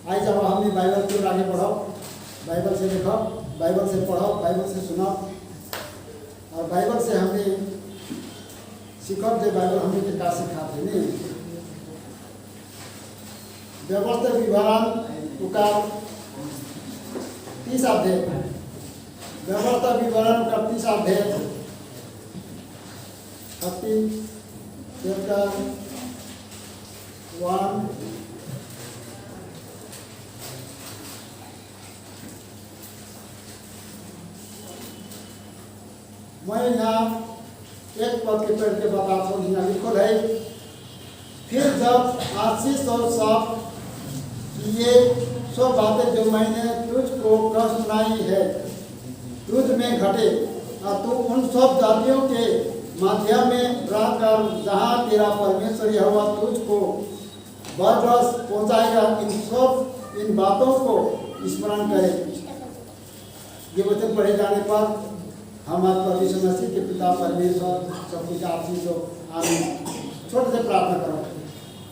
आई जब हमने बाइबल क्यों आगे बढ़ो, बाइबल से देखो, बाइबल से पढ़ो, बाइबल से सुनो और बाइबल से हमने सीखो जो बाइबल हमने के का सिखाते नहीं। व्यवस्था विवरण का 30 अध्याय, व्यवस्था विवरण का 30 अध्याय 30 चैप्टर 1 मैं यहाँ एक पद के पढ़ के बताता हूँ। यहाँ लिखो है, फिर जब आशीष और सब ये सब बातें जो मैंने तुझको कह सुनाई है तुझ में घटे और तू उन सब जातियों के माध्यम में रहकर जहाँ तेरा परमेश्वर यहोवा तुझको बरबस पहुँचाएगा, इन बातों को स्मरण करे। ये वचन पढ़े जाने पर हम आपका यीशु मसीह के पिता परमेश्वर सब कुछ आशीष हो। आमीन। छोटे से प्रार्थना करो।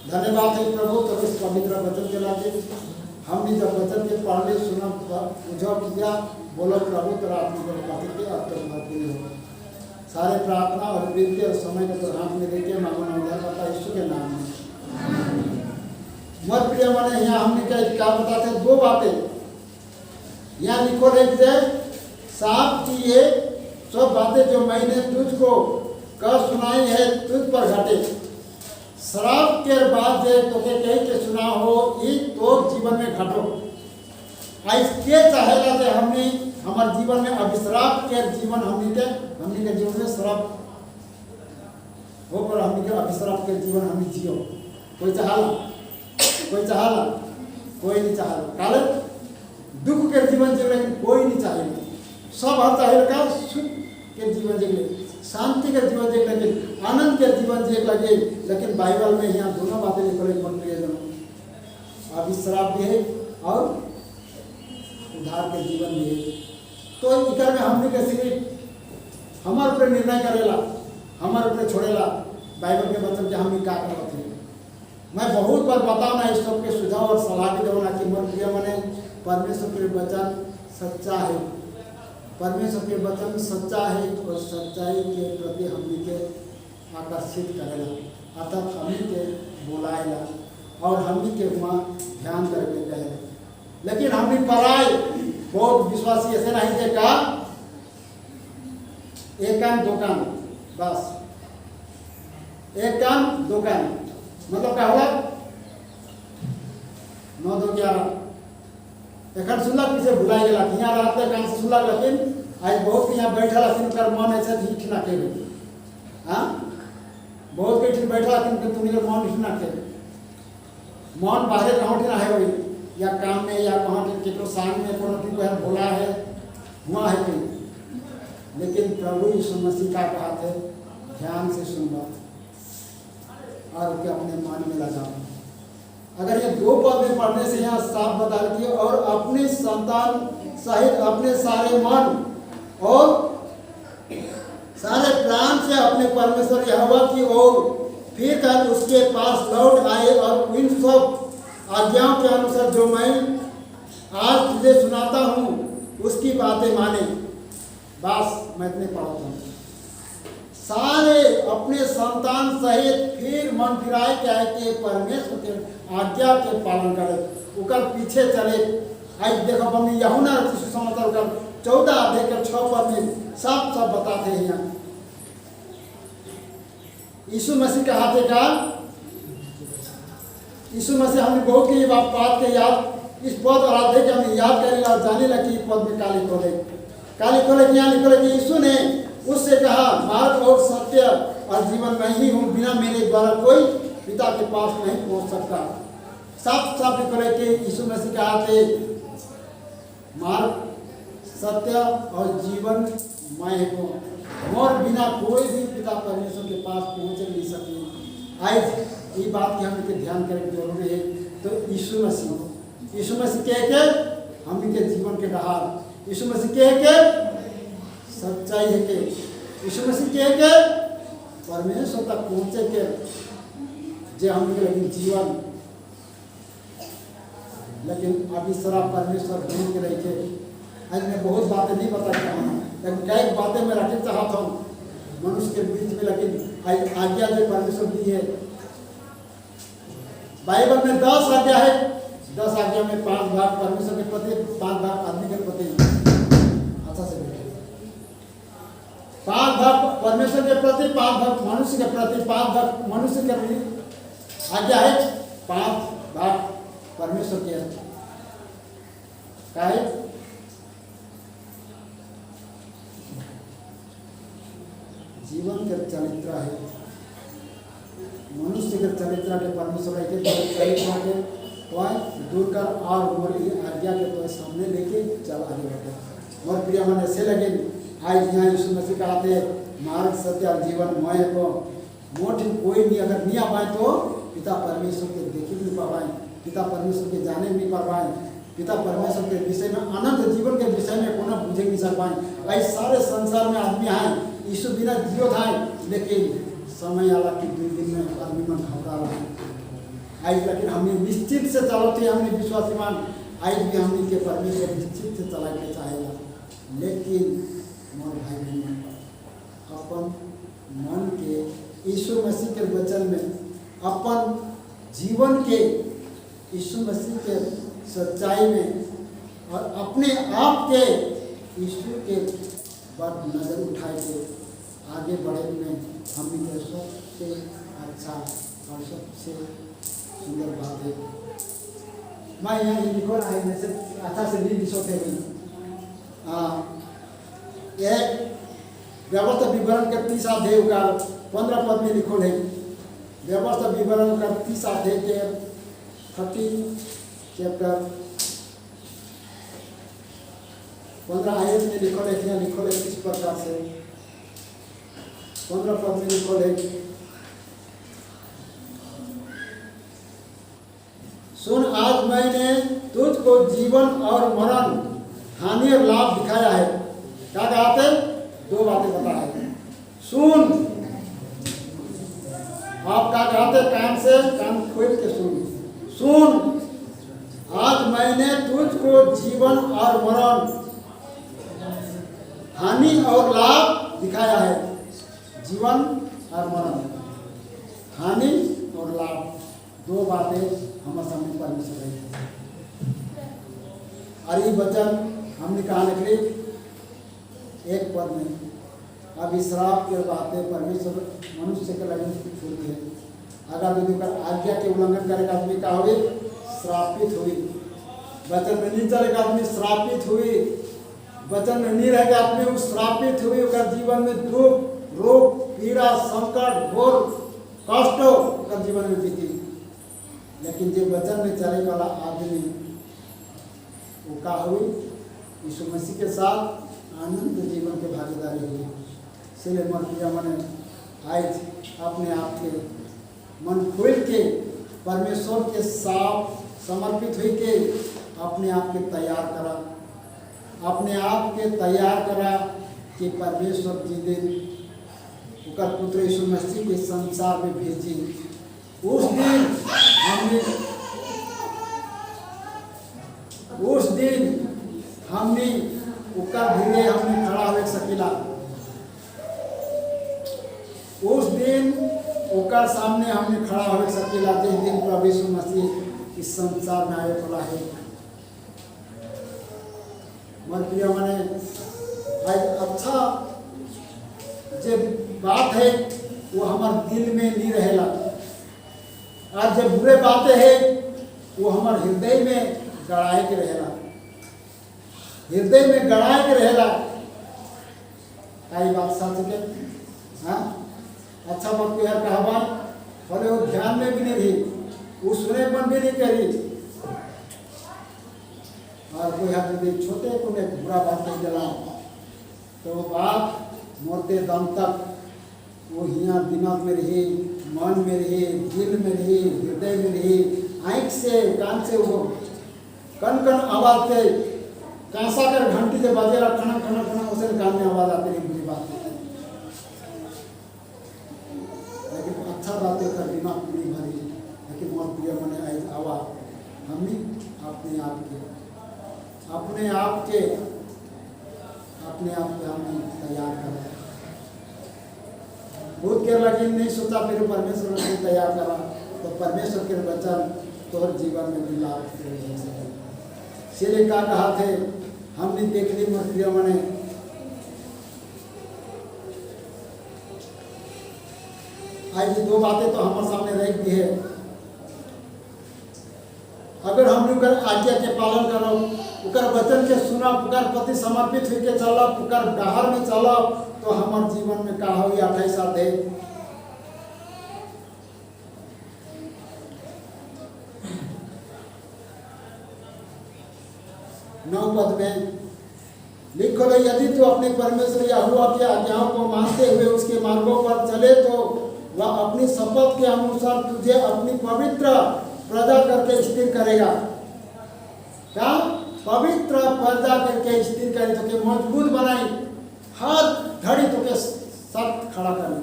धन्यवाद है प्रभु तो इस पवित्र वचन के लागे हमने जब वचन के पढ़ने सुना उजाव किया, बोलो प्रभु तेरा आत्मा को पाते के आपके पूरी हो। सारे प्रार्थना और विनती और समय के हाथ में लेके मांगो ना यीशु के नाम में। मत प्रिय माने यहाँ हमने क्या बताते हैं, दो बातें यहाँ लिखो रहे साफ की ये सब बातें जो मैंने तुझको कह सुनाई है तुझ पर घटे। शराब के बाद जो तो के कही के सुना हो ये तो जीवन में घटो। आज के चाहेगा जो हमने हमारे जीवन में अभिश्राप के जीवन हमने के जीवन में शराब हो पर हमने के अभिश्राप के जीवन हमने जियो। कोई चाहला कोई नहीं चाहला। काले दुख के जीवन जियो लेकिन कोई नहीं चाहेगा। सब हर चाहेगा सुख के जीवन जिए, शांति के जीवन जिए, लेकिन आनंद के जीवन जिए लगे। लेकिन बाइबल में यहाँ दोनों बातें लिखो अभिश्राप भी है और उद्धार के जीवन भी है। तो इकर में हमने के सिर्फ हमारे ऊपर निर्णय करेला, हमारे ऊपर छोड़ेला बाइबल के वचन के हम क्या करते हैं। मैं बहुत बार बताऊँ ना इस सबके सुझाव और सलाह भी देना कि मोर प्रिय मने परमेश्वर के वचन सच्चा है, परमेश्वर के वचन सच्चा है और सच्चाई के प्रति हमने के आकर्षित करेला, अर्थात हमने के बुलाएला और हमने के वहाँ ध्यान करके कहे। लेकिन हमने पढ़ाई बहुत विश्वासी ऐसे नहीं थे का एक कान दो कान बस, एक कान दो कान मतलब क्या हुआ 9 2 11 एक सुनला पीछे भुलाई गया। यहाँ रात कान से सुनला लेकिन आज बहुत यहाँ बैठा लेकिन कर मन ऐसे ठीक ना खेले। हाँ बहुत के ठीक बैठा लेकिन तुम्हें मन ठीक ना खेले। मन बाहर कहाँ ना है वही या काम में या कहाँ के सांग में कोनो ठीक है बोला है हुआ है कहीं। लेकिन प्रभु यीशु मसीह का बात है ध्यान से सुनना और उसे अपने मन में लगाओ। अगर ये दो पद में पढ़ने से यहाँ साफ बता दिए और अपने संतान सहित अपने सारे मन और सारे प्राण से अपने परमेश्वर यहोवा की ओर फिर कर उसके पास लौट आए और इन सब आज्ञाओं के अनुसार जो मैं आज तुझे सुनाता हूँ उसकी बातें माने। बस मैं इतने पढ़ता हूँ। सारे अपने संतान सहित फिर मन फिराए क्या है कि परमेश्वर के आज्ञा के पालन करे, उकर पीछे चले। आज देखो हमने यूहन्ना सुसमाचार का 14 अध्याय के 6 पद में सब बताते हैं। यहाँ यीशु मसीह का हाथ का यीशु मसीह हमने बहुत की बात के याद इस पद और अध्याय के हमने याद करें और जाने लगी पद में काली खोले यहाँ लिखो कि यीशु ने उससे कहा मार्ग और सत्य और जीवन में ही हूँ, बिना मेरे द्वारा कोई पिता के पास नहीं पहुँच सकता। साफ साफ लिखो कि यीशु मसीह कहा थे मार्ग सत्य और जीवन मैं हूँ और बिना कोई भी पिता परमेश्वर के पास पहुँच नहीं सके। आज ये बात की हम ध्यान करें जरूरी है। तो यीशु मसीह के हम के जीवन के राह, यीशु मसीह के सच्चाई है के यीशु मसीह के परमेश्वर तक पहुँचे के जे हम लेकिन जीवन लेकिन अभी सारा परमेश्वर भूल के रही थे। आज मैं बहुत बातें नहीं बता चाहूँ, लेकिन कई बातें मैं रखना चाहता हूँ मनुष्य के बीच में। लेकिन आज्ञा जो परमेश्वर दी है, बाइबल में 10 आज्ञा है। 10 आज्ञा में 5 भाग परमेश्वर के प्रति, 5 भाग आदमी के प्रति। अच्छा से बैठे, 5 भाग परमेश्वर के प्रति, 5 भाग मनुष्य के प्रति। 5 भाग मनुष्य के लिए आज्ञा है, 5 भाग परमेश्वर के क्या है? जीवन के चरित्र है, मनुष्य के चरित्र के परमेश्वर के चरित्र के तो दूर कर और मोरी आज्ञा के तो सामने लेके चल आगे बढ़े। मोर प्रिय मन ऐसे लगे आज यहाँ यीशु मसीह कहते मार्ग सत्य और जीवन मोह को मोट कोई नहीं अगर नहीं आ पाए तो पिता परमेश्वर के देखे नहीं पा पाए, पिता परमेश्वर के जाने नहीं पा पाए, पिता परमेश्वर के विषय में अनंत जीवन के विषय में कोना बुझे नहीं सक पाए। ऐसे सारे संसार में आदमी आए यीशु बिना जियो था, लेकिन समय आला कि 2 दिन में आदमी मन घबरा रहा है आज। लेकिन हमने निश्चित से चलते, हमने विश्वासीमान आज भी हमने के परमेश्वर निश्चित से चला के चाहेगा। लेकिन मोर भाई बहन अपन मन के यीशु मसीह के वचन में अपन जीवन के यीशु मसीह के सच्चाई में और अपने आप के यीशु के बात नजर उठाए के आगे बढ़े में हम के सबसे अच्छा और सबसे सुंदर बात है। मैं यहाँ लिखो रहा है जैसे अच्छा से भी लिखोते हुए एक व्यवस्था विवरण के 30 अध्याय का 15 पद में लिखो है। व्यवस्था विवरण का 30 अध्याय के 30 चैप्टर 15 आयत में लिखो है इस प्रकार से 15 पद में लिखो है, सुन आज मैंने तुझको जीवन और मरण, हानि और लाभ दिखाया है। क्या कहते? 2 बातें बताया है। सुन, आप क्या कहते? कान से कान खोल के सुन। आज मैंने तुझको जीवन और मरण, हानि और लाभ दिखाया है। जीवन और मरण, हानि और लाभ, 2 बातें हमारे सामने परमेश्वर है। और ये वचन हमने कहा निकले एक पद में। अब इस श्राप के बातें परमेश्वर मनुष्य के लगे छोड़ी है। अगर यदि कर आज्ञा के उल्लंघन करेगा आदमी का हुई श्रापित हुई। वचन में नहीं चलेगा आदमी श्रापित हुई। वचन में नहीं रहेगा आदमी उस श्रापित हुई। उसका जीवन में दुख, रोग, पीड़ा, संकट, घोर कष्ट का जीवन में बीती। लेकिन जो वचन में चले वाला आदमी वो क्या हुई? यीशु मसीह के साथ आनंद जीवन के भागीदारी हुई। इसलिए मन प्रिय मन आज अपने आप के मन खोल के परमेश्वर के साथ समर्पित हुई के अपने आप के तैयार करा, अपने आप के तैयार करा कि परमेश्वर जी ने उनका पुत्र यीशु मसीह के संसार में भेजी। उस दिन हमने उकर धीरे हमने खड़ा हो सकीला। उस दिन उकर सामने हमने खड़ा हो सकीला जिस दिन प्रभु यीशु मसीह इस संसार में आए वाला है। मन प्रिय मने आज अच्छा जो बात है वो हमारे दिल में नहीं रहेला। आज जब बुरे बातें हैं वो हमारे हृदय में गड़ाए के रहेला, हृदय में गड़ाए के रहेला। आई बात सच के हाँ अच्छा बात को यार कहा बोले वो ध्यान में भी नहीं रही, वो सुने मन भी नहीं करी। और कोई हाथ यदि छोटे को बुरा बात नहीं जला तो वो बात मोटे दम तक वो हिया दिमाग में रही, मन में रही, दिल में रही, हृदय में रही। आँख से कान से वो कन कन आवाज से कांसा कर घंटी से बजेला खना खना खना उसे कान में आवाज आती रही बुरी बात। लेकिन अच्छा बात है कर दिमाग पूरी भरी। लेकिन मोर प्रिय मने आज आवा हमने अपने आप के हमने तैयार करा। खुद के लेकिन नहीं सोचा, फिर परमेश्वर ने तैयार करा, तो परमेश्वर के वचन तोहर जीवन में भी लाभ हो सके। इसलिए क्या कहा थे हमने देख ली मोर प्रिय मने, आज दो बातें तो हमारे सामने रह गई है। अगर हम लोग आज्ञा के पालन करो, उकर वचन के सुना, उकर प्रति समर्पित होकर चलब, उकर डहर में चलब, तो हमारे जीवन में का हो 28 अध्याय 9 पद में लिखो ले, यदि तू अपने परमेश्वर यहोवा की आज्ञाओं को मानते हुए उसके मार्गों पर चले, तो वह अपनी शपथ के अनुसार तुझे अपनी पवित्र प्रजा करके स्थिर करेगा। क्या? पवित्र प्रजा करके स्थिर करे, तो के मजबूत बनाई, हर घड़ी तो के सख्त खड़ा करे,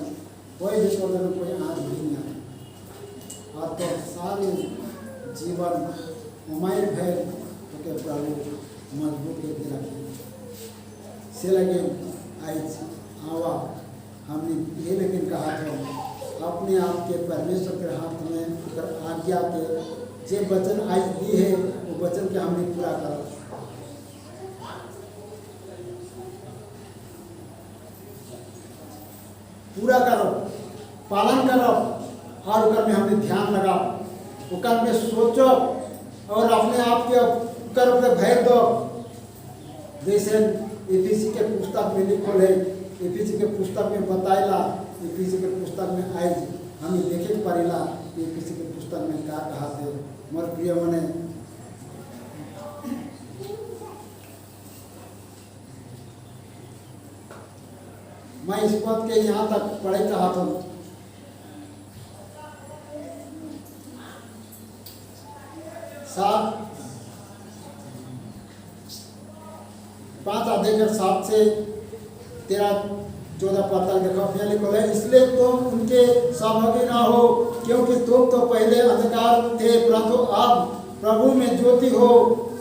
कोई भी कोई आज नहीं आए, और तो सारे जीवन उमैर भय तो के प्रभु मजबूत करके रखे। से लगे आज आवा हमने ये लेकिन कहा था अपने आप के परमेश्वर के हाथ में आज्ञा के जे वचन आज दी है, वो वचन के हमने पूरा करो। पूरा करो, पालन करो, और उकर में हमने ध्यान लगाओ, उकर में सोचो, और अपने आप के उकर पे भय दो। जैसे एफिसी के पुस्तक में लिखल है, एफिसी के पुस्तक में बताइला, एफिसी के पुस्तक में आज हमें देखे पड़ेला एफिसी के पुस्तक में क्या कहा थे मोर प्रिय मने। मैं इस पद के यहाँ तक पढ़े चाहता हूँ। 5 अध्याय 7 से 13-14 पद तक देखो। फिर लिखो है, इसलिए तुम उनके सहभागी ना हो, क्योंकि तुम तो पहले अंधकार थे, परंतु अब प्रभु में ज्योति हो।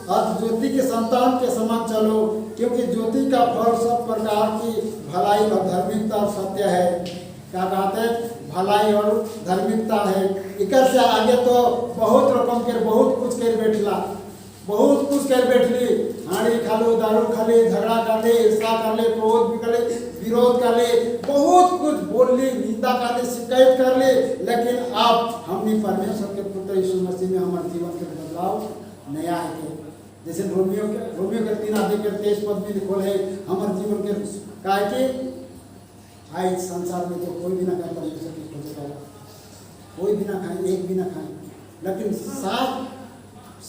अत ज्योति के संतान के समान चलो, क्योंकि ज्योति का फल सब प्रकार की भलाई और धार्मिकता और सत्य है। क्या कहते हैं? भलाई और धार्मिकता है। इकर से आगे तो बहुत रकम के बहुत कुछ कर बैठला, बहुत कुछ कर बैठली, हाड़ी खा लो, दारू खा ले, झगड़ा कर ले, ईर्षा कर ले, क्रोध भी कर ले, विरोध कर ले, बहुत कुछ बोल ली, निंदा कर ले, शिकायत कर ले। लेकिन अब हमने परमेश्वर के पुत्र यीशु मसीह में हमारे जीवन के बदलाव नया है। जैसे रोमियो के 3 अध्याय के 23 पद में लिखो है, हमारे जीवन के काहे कि आज संसार में तो कोई भी ना खाए परमेश्वर की खोज, कोई भी ना खाए, एक भी ना खाए। लेकिन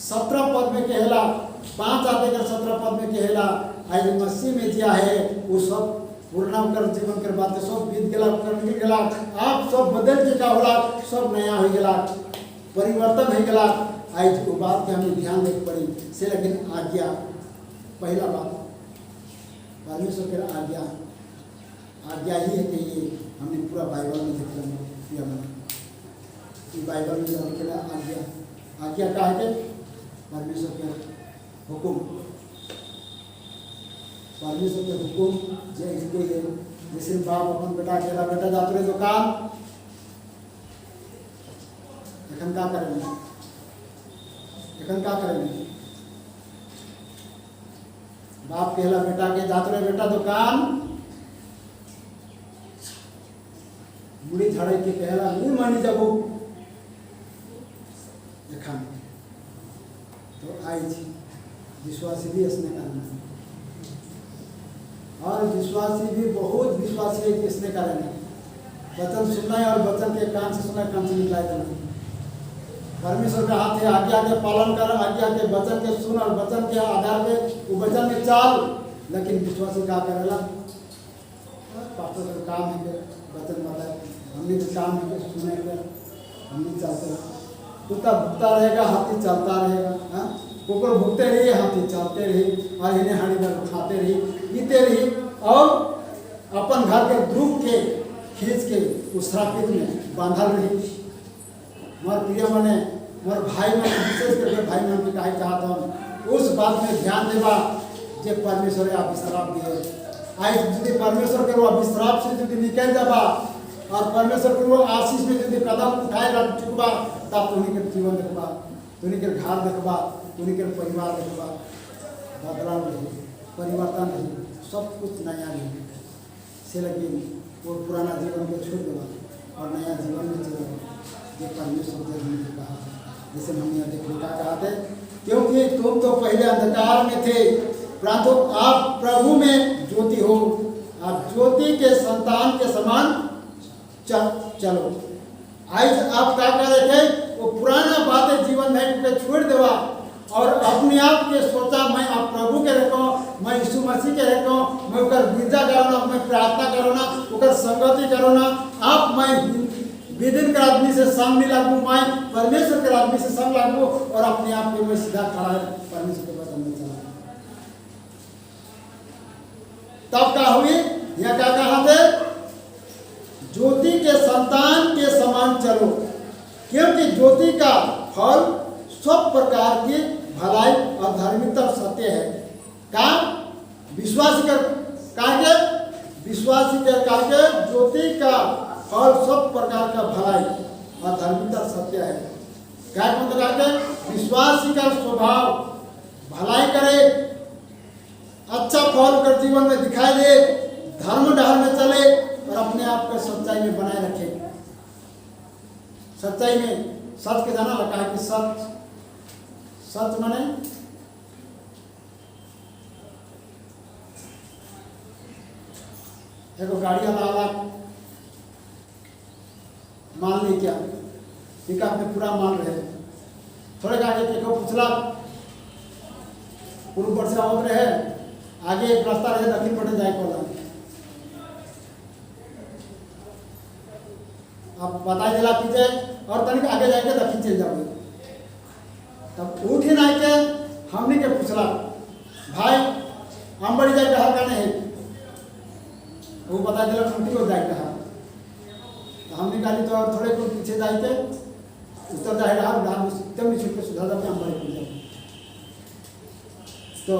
17 पद में कहला, 5 अध्याय का 17 पद में कहला, आज मसीह में जिया है वो सब पूर्ण कर जीवन कर बातें सब बीत गला, कर मिल गला, आप सब बदल के का होला, सब नया हो गला, परिवर्तन हो गला। आज वो बात के हमें ध्यान देख पड़ी से। लेकिन आज्ञा, पहला बात परमेश्वर के आज्ञा ही है कि ये हमने पूरा बाइबल में देख लिया। बाइबल में जो आज्ञा का है परमेश्वर के हुकुम, परमेश्वर के हुकुम जैसे बाप अपन बेटा केला, बेटा जाते रहे दुकान, एखन का करेंगे, एखन का करेंगे? बाप कहला बेटा के जाते रहे बेटा दुकान, मुड़ी झाड़े के कहला नहीं मानी जाबो एखन। तो आज विश्वासी भी इसने करना, और विश्वासी भी बहुत विश्वासी है कि इसने करना। वचन सुनना है और वचन के कान से सुनना, कान से निकला देना। परमेश्वर का हाथ है, आज्ञा के पालन कर, आज्ञा के वचन के सुन, और वचन के आधार पे वो वचन में चाल। लेकिन विश्वासी क्या करेला? पास्टर का काम है वचन बताए, हमने तो काम है सुने के, हमने चलते कुत्ता भुगता रहेगा, हाथी चलता रहेगा। हाँ, कुकुर भुगते रहिए, हाथी चलते रहिए, और इन्हें हाड़ी पर खाते रहिए, पीते रहिए, और अपन घर के ध्रुव के खींच के उस श्रापित में बांधल रही। मोर प्रिय मने, मोर भाई मैंने, विशेष करके भाई मन के कहे चाहता हूँ उस बात में ध्यान देवा जे परमेश्वर अभिश्राप दिए आज यदि परमेश्वर के वो अभिश्राप से यदि निकल जाबा और परमेश्वर के वो आशीष में यदि कदम उठाएगा चुकबा तब तुनी के जीवन देखबा तुनी के घर देखबा तुनी के परिवार देखबा बदलाव नहीं परिवर्तन नहीं सब कुछ नया नहीं से लेकिन वो पुराना जीवन को छोड़ देगा और नया जीवन में चलेगा ये परमेश्वर ने हमने कहा जैसे हम यहाँ देखने का चाहते क्योंकि तुम तो पहले अंधकार में थे परंतु आप प्रभु में ज्योति हो आप ज्योति के संतान के समान चलो आज आप क्या कर रहे थे वो पुराना बातें जीवन में के छोड़ देवा और अपने आप के सोचा मैं आप प्रभु के रखो मैं यीशु मसीह के रखो मैं उकर गिरजा करो ना मैं प्रार्थना करो ना उकर संगति करो ना आप मैं विदिन के आदमी से संग नहीं लागू मैं परमेश्वर के आदमी से संग लागू और अपने आप के मैं सीधा खड़ा परमेश्वर के वचन में चला तब क्या हुई यह क्या कहा थे ज्योति के संतान के समान चलो क्योंकि ज्योति का फल सब प्रकार की भलाई और धार्मिकता और सत्य है का विश्वासी कर कार्य विश्वासी के कार्य ज्योति का फल सब प्रकार का भलाई और धार्मिकता सत्य है क्या मतलब कार्य विश्वासी का स्वभाव भलाई करे अच्छा फल कर जीवन में दिखाई दे धर्म डाल में चले और अपने आप को सच्चाई में बनाए रखे सच्चाई में सच के जाना लगा है कि सच माने एक गाड़ी वाला माल नहीं क्या पिकअप में पूरा माल रहे थोड़े आगे देखो पुछला पूर्व पर से आवत रहे आगे एक रास्ता रहे दक्षिण पटे जाए पड़ा आप बताई दिला पीछे और तनिक आगे जाके दक्षिण चल जाओगे तब उठी ना के हमने के पूछला भाई हम बड़ी जाए कहा का नहीं वो बता दिला उठी को जाए कहा तो हमने कहा तो और थोड़े को पीछे जाए उत्तर जाए रहा डाल एकदम नहीं छुप के सुधार जाते हम बड़े जाए तो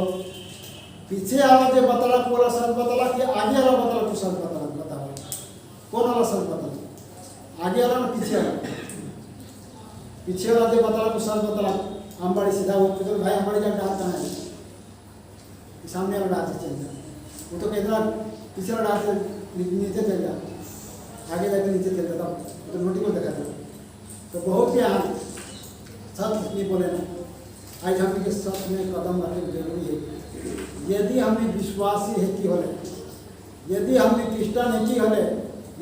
पीछे वाला जो बतला पूरा सच बतला कि आगे वाला बतला तो सच बतला कौन वाला सच बतला आगे वाला ना पीछे वाला जो बतला तो सच बतला हम बड़ी सीधा वो तो भाई हम बड़ी जाके डालता है सामने वाला डाल से चल जा वो तो कहता पीछे वाला डाल से नीचे चल जा आगे जाके नीचे चल जाता तो नोटी को देखा था तो बहुत के यहाँ सच नहीं बोले ना आज हम के सच में कदम रखने जरूरी है यदि हमें विश्वासी है कि होले यदि हमें क्रिश्चियन है कि होले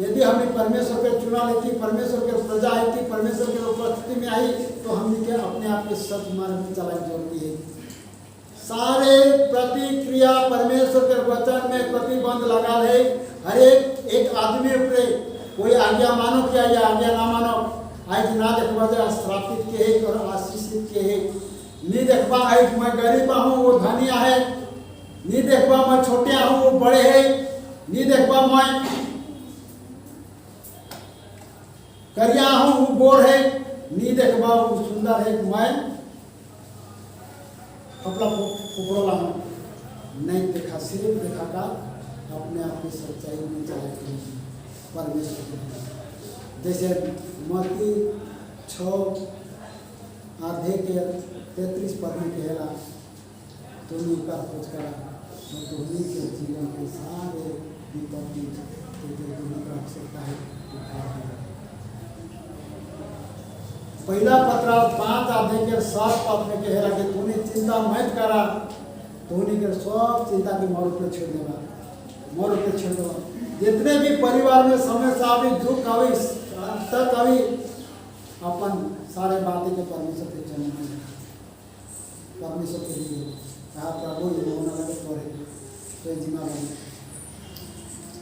यदि हमें परमेश्वर के चुना लेती परमेश्वर के प्रजा है कि परमेश्वर के उपस्थिति में आई तो हम के अपने आप के सच मार्ग में चलाना जरूरी है सारे प्रतिक्रिया परमेश्वर के वचन में प्रतिबंध लगा है हर एक आदमी ऊपर कोई आज्ञा मानो क्या या आज्ञा ना मानो आज ना देखवा जाए श्रापित के है और आशीषित के है नहीं देखवा आज मैं गरीब हूँ वो धनिया है नहीं देखवा मैं छोटे हूँ वो बड़े है नहीं देखवा मैं करिया हूँ वो गोर है नहीं देखवा वो सुंदर है मैं कपड़ा फुकरोला हूँ नहीं देखा सिर्फ देखा का अपने आप की सच्चाई में चला परमेश्वर जैसे मत्ती 6:30 के 33 पद में कहेला तुम का खोज करा तो तुम्ही के जीवन के सारे विपत्ति के जो तुम्हें रख सकता है पहला पत्र 5:7 के 7 पद में कहेला कि तूने चिंता मत करा तूने के सब चिंता की मोर पे छोड़ देगा मोर पे छोड़ देगा जितने भी परिवार में समस्या आवी दुख आवी तक आवी अपन सारे बातें के परमेश्वर के चरण में परमेश्वर के लिए कहा प्रभु ये होना लगे तो जीना बने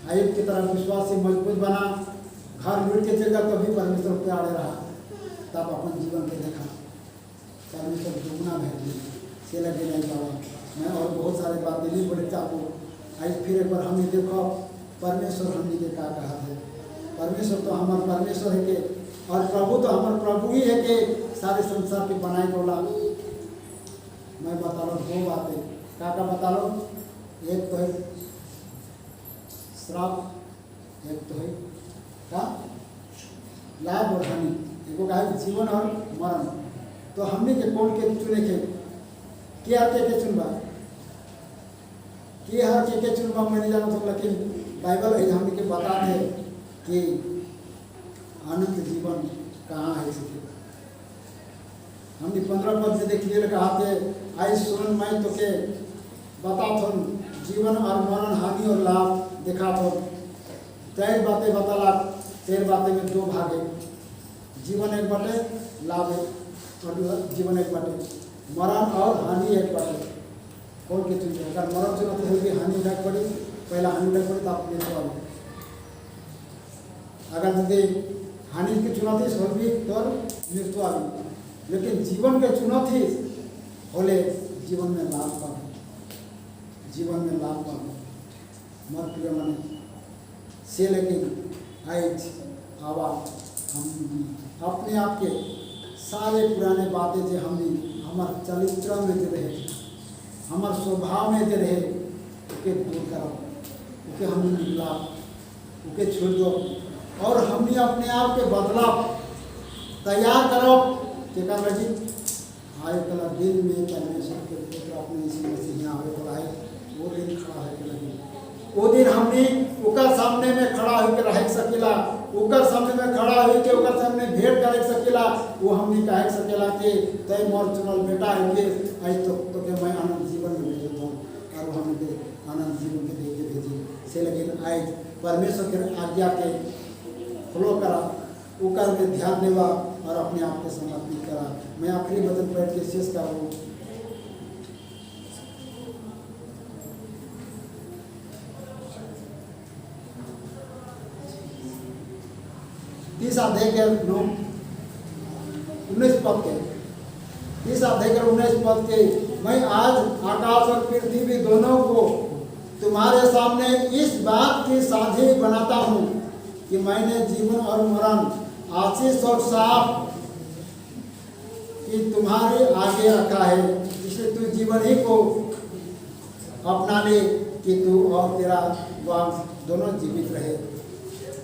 आयुब की तरह विश्वास से मजबूत बना घर मिल के चल जाए कभी परमेश्वर पे आड़े रहा तब अपन जीवन के देखा परमेश्वर दुगना भेज से लगे नहीं पावा मैं और बहुत सारे बातें नहीं बड़े चाहूँ आज फिर एक बार हमने देखो परमेश्वर हमने के क्या कहा है परमेश्वर तो हमारा परमेश्वर है के और प्रभु तो हमारा प्रभु ही है कि सारे संसार के बनाए बोला दो बातें का बता लो। एक तो है श्राप, एक तो है का लाभ और हानि। एगो का है जीवन और मरण। तो हमने के कौन के चुने के हर के चुनबा, के हर के चुनबा मैं नहीं जानता हूँ, लेकिन बाइबल है हमने के बता दे कि अनंत जीवन कहाँ है। हमने 15 पद में देखिए कहा थे आई सुन मैं तो के बता थो जीवन और मरण हानि और लाभ देखा थो। 3 बातें बताला, 3 बातें में 2 भाग है। जीवन एक बाटे, लाभ एक और जीवन एक बाटे, मरण और हानि एक बाटे। कौन के चुनिए? अगर मरण चुना तो होगी हानि उठाक पड़ी, पहला हानि उठाक पड़ी तो आप मृत्यु आए। अगर यदि हानि की चुनौती होगी तो मृत्यु आ गई, लेकिन जीवन के चुनौती होले जीवन में लाभ पाओ, जीवन में लाभ पाओ। मर प्रिय माने से लेकिन आज आवा हम अपने आप के सारे पुराने बातें जो हमने हमारे चरित्र में जो रहे, हमारे स्वभाव में जो रहे, उके दूर करो, उके हमने निकला, उके छोड़ दो और हमने अपने आप के बदलाव तैयार करो। क्या कर जी आए कला दिन में परमेश्वर के पुत्र अपने इसी मसीह यहाँ आए तो आए वो दिन खड़ा है कि लगी वो दिन हमने उकर सामने में खड़ा होकर रह सकेला, उकर सामने में खड़ा होकर उकर सामने भेंट कर सकेला। वो हमने कह सकेला कि तय मोर चुनल बेटा है कि आज तो के मैं आनंद जीवन में भेज दूँ और हम के आनंद जीवन के देके भेजी से। लेकिन आज परमेश्वर के आज्ञा के फॉलो करा, उकर में ध्यान देवा और अपने आप को समर्पित करा। मैं आखिरी वचन पढ़ के शेष करूँ। तीस अध्याय के 19 पद के 30 अध्याय के 19 पद के मैं आज आकाश और पृथ्वी दोनों को तुम्हारे सामने इस बात की साझी बनाता हूँ कि मैंने जीवन और मरण, आशीष और साप कि तुम्हारे आगे रखा है, इसलिए तू जीवन ही को अपना ले कि तू और तेरा वंश दोनों जीवित रहे।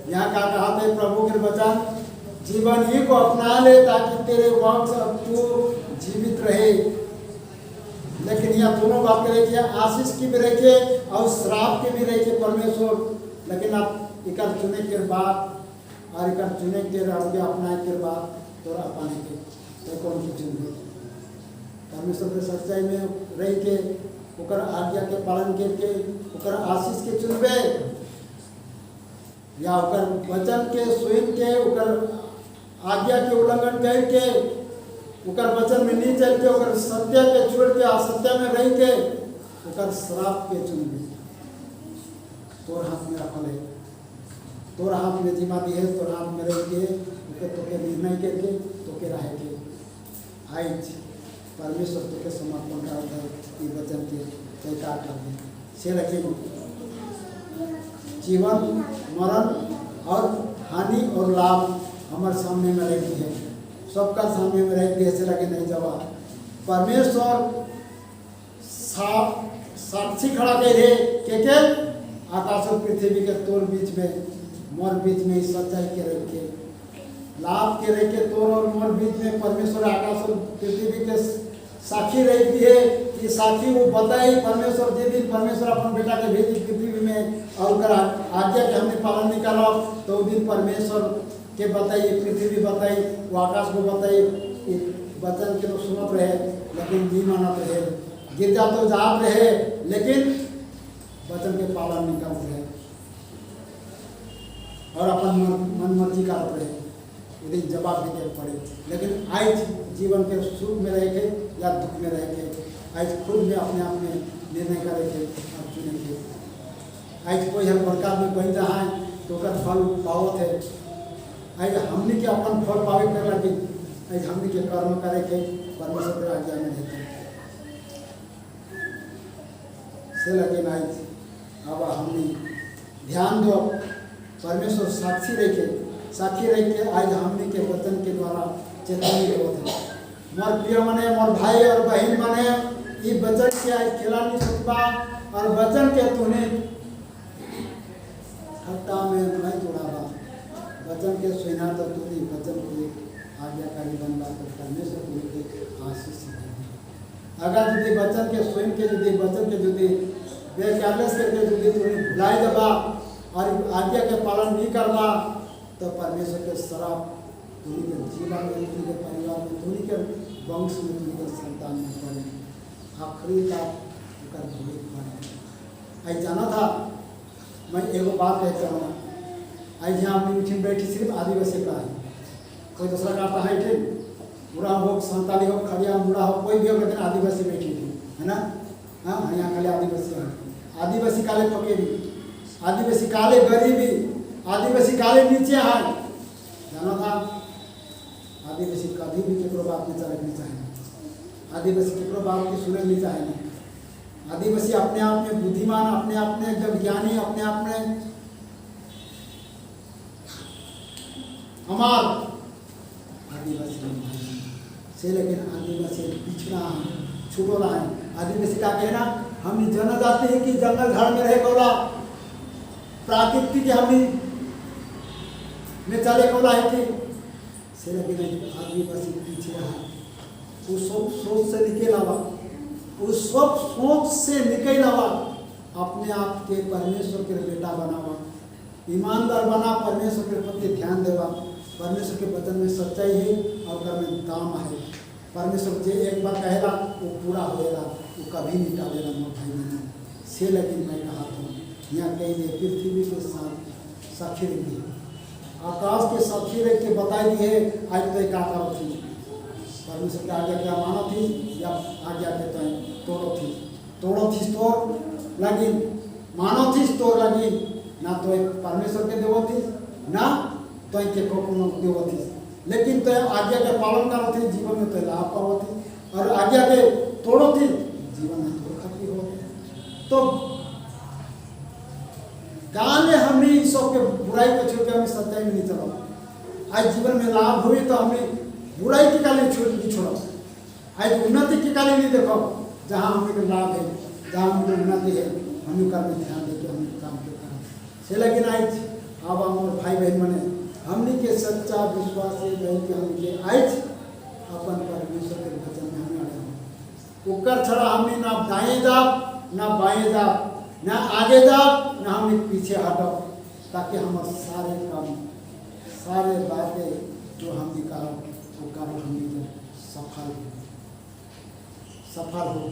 यहाँ का कहा थे प्रभु के वचन, जीवन ही को अपना ले ताकि तेरे वंश अब तू जीवित रहे। लेकिन यहाँ दोनों बात करें कि आशीष की भी रखे और श्राप की भी रखे परमेश्वर। लेकिन आप एक चुने के बाद और एक चुने के रहोगे अपना के बाद तोरा पाने के तो कौन की चुन परमेश्वर के सच्चाई में रह के उकर आज्ञा के पालन करके उकर आशीष के चुनबे या उकर वचन के स्वयं के उकर आज्ञा के उल्लंघन करके उकर वचन में नहीं चल के उकर सत्य के छोड़ के असत्य में रह के उकर श्राप के चुनबे। तोर हाथ में रखल है, तोर हाथ में जिम्मा दी है, तोर हाथ में रह के तोके निर्णय करके तोके रहे के आज परमेश्वर तोके समर्पण करता है कि वचन के तय कर दे से रखे। जीवन मरण और हानि और लाभ हमारे सामने में रहती है, सबका सामने में रहती है। ऐसे लगे नहीं जवाब परमेश्वर साक्षी खड़ा कर रहे के आकाश और पृथ्वी के तोर बीच में मोर बीच में सच्चाई के रह के लाभ के रह के तोर और मोर बीच में परमेश्वर आकाश और पृथ्वी के साक्षी रहती है कि साक्षी वो बताई परमेश्वर जे दिन परमेश्वर अपन बेटा के भेजी पृथ्वी में और आज्ञा के हमने पालन नहीं करा तो उस दिन परमेश्वर के बताई, पृथ्वी बताई, वो आकाश को बताई, वचन के तो सुनत रहे लेकिन जी मानत रहे, गिरजा तो जात रहे लेकिन वचन के पालन नहीं करते रहे और अपन मन मर्जी करते रहे, उन्हें जवाब देने पड़े। लेकिन आज जीवन के सुख में रह के या दुख में रह के आज खुद में अपने आप में निर्णय करे के और चुने के। आज कोई हम बड़का में कहीं जहाँ तो कर फल पावत है, आज हमने के अपन फल पावे कर लगे, आज हमने के कर्म करे के परमेश्वर के आज्ञा में रहते से लगे। आज अब हमने ध्यान दो परमेश्वर साक्षी रह के आज हमने के वचन के द्वारा चेतावनी देवत है। मोर प्रिय मने मोर भाई और बहन मने ये वचन के आज खेला नहीं सकता और वचन के तूने खट्टा में नहीं तोड़ावा वचन के सुना तो तूने वचन के आज्ञाकारी बनवा तो परमेश्वर तुमके आशीष देगी। अगर यदि वचन के स्वयं के यदि वचन के यदि बेकारलेस करके यदि तूने भुलाई देवा और आज्ञा के पालन नहीं करवा तो परमेश्वर के शराब तुनी के जीवन में तुनी के परिवार में तुनी के वंश में तुनी के संतान में पड़े आखिरी का कर भूले पड़े। आज जाना था मैं एगो बात कहता हूँ आज यहाँ अपनी मीटिंग बैठी सिर्फ आदिवासी का है कोई दूसरा का है ठीक बुरा हो संताली हो खड़िया मुड़ा हो कोई भी हो लेकिन आदिवासी बैठी थी है ना। हाँ यहाँ खाली आदिवासी है आदिवासी काले फकीरी आदिवासी काले गरीबी आदिवासी काले नीचे है जाना था। आदिवासी कभी भी केकरो बात में चलनी चाहिए आदिवासी केकरो बात की सुननी चाहिए। आदिवासी अपने आप में बुद्धिमान अपने आप में एकदम ज्ञानी अपने आप में हमार आदिवासी से लेकिन आदिवासी पिछड़ा है छुटोला है। आदिवासी का कहना हम जाना जाते हैं कि जंगल झाड़ में रहे कोला प्राकृतिक हमने में चले कोला है कि से लेकिन आदिवासी पिछड़ा है उस सब सोच से निकल आवा उस सब सोच से निकल आवा अपने आप के परमेश्वर के बेटा बनावा ईमानदार बना परमेश्वर के प्रति ध्यान देवा परमेश्वर के वचन में सच्चाई है और घर में दाम है। परमेश्वर जो एक बार कहेगा वो पूरा होएगा वो कभी नहीं टालेगा मोर भाई बहन से। लेकिन मैं कहा था यहाँ कहीं ने पृथ्वी के साथ साक्षी रखी आकाश के साक्षी रख के बताई दी है आज तो एक आकार थी परमेश्वर की आज्ञा क्या मानो थी या आज्ञा के तोड़ो थी तोड़ लगी मानो थी तोड़ लगी ना तो एक परमेश्वर के देवो थी ना तो एक को देवो थी लेकिन तो आज्ञा के पालन करो थी जीवन में तो लाभ पाओ थी और आज्ञा के तोड़ो थी जीवन में धोखा भी हो तो गाने हमने इस सब के बुराई को छोड़ के हमें सच्चाई में नहीं चला। आज जीवन में लाभ हुई तो हमें बुराई के काले छोड़ो आज उन्नति के काले नहीं देखो जहाँ हमें लाभ है जहाँ हमें उन्नति है हमें कर में ध्यान देकर हम काम के करें से। लेकिन आज अब हमारे भाई बहन मने हमने के सच्चा विश्वास है बहन के हमने आज अपन परमेश्वर के वचन में हमें अड़े उकर छड़ा हमने ना दाएं जाप ना बाएं जाप ना आगे जाप ना हमें पीछे हटो ताकि हमारे सारे काम सारे बातें जो हम निकालो वो काम हमने सफल हो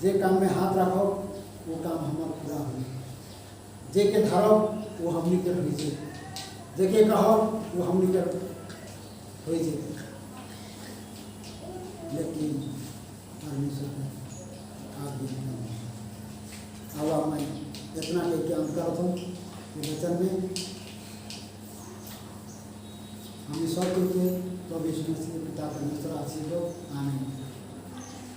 जे काम में हाथ रखो वो काम हमारा पूरा हो जे के धरो वो हमने के हुई जे के कहो वो हमने के हुई लेकिन परमेश्वर आगे अब मैं इतना लेके अंत करता हूँ वचन में हम ईश्वर के प्रभु यीशु मसीह पिता परमेश्वर आशीष दो आमीन।